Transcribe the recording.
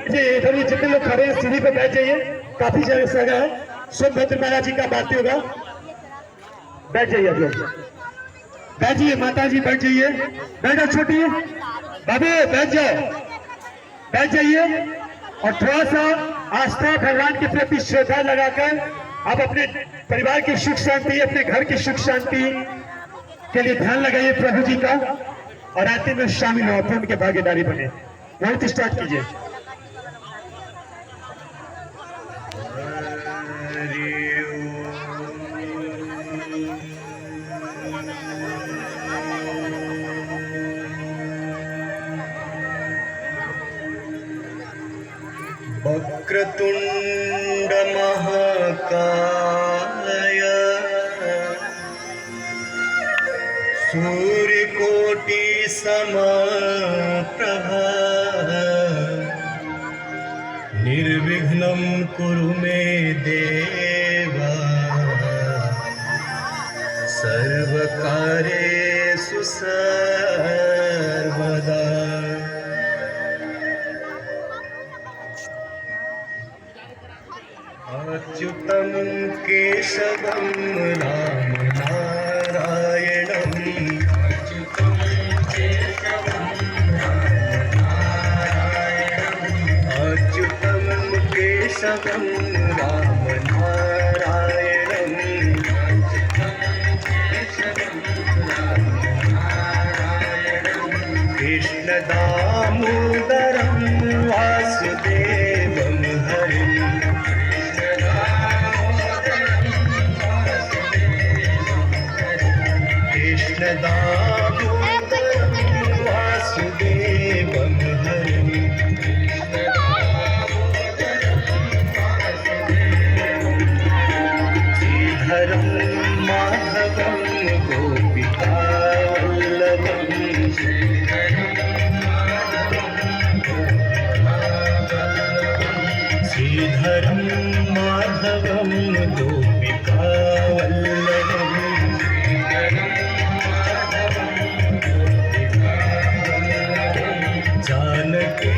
ये इधर ये जितने लोग खड़े हैं सीढ़ी पे बैठ जाइए, काफी जगह है। सोनभद्र महाराज जी का आरती होगा, बैठ जाइए आप लोग, बैठ जाइए माता जी, बैठ जाइए, बैठो छोटी बाबू, बैठ जाओ, बैठ जाइए। और थोड़ा सा आस्था भगवान के प्रति श्रद्धा लगाकर आप अपने परिवार की सुख शांति, अपने घर की सुख शांति के लिए ध्यान लगाइए प्रभु जी का, और आरती में शामिल हो, अपने के भागीदारी बने। बहुत स्टार्ट कीजिए। वक्रतुंड महाकाय सूर्यकोटि समप्रभा निर्विघ्नं कुरु मे देवा सर्वकार्येषु सर्वदा। अच्युतं केशवं राम नारायणं, अच्युतं केशवं राम नारायणं, अच्युतं केशवं राम नारायणं, अच्युतं केशवं राम नारायणं, कृष्ण दामोदरं वासुदेवं हरिं, दामोदरं वासुदेवं हरिं, श्रीधरं माधवं गोपिकावल्लभं, श्रीधरं माधवं गोपिकावल्लभं, जानकी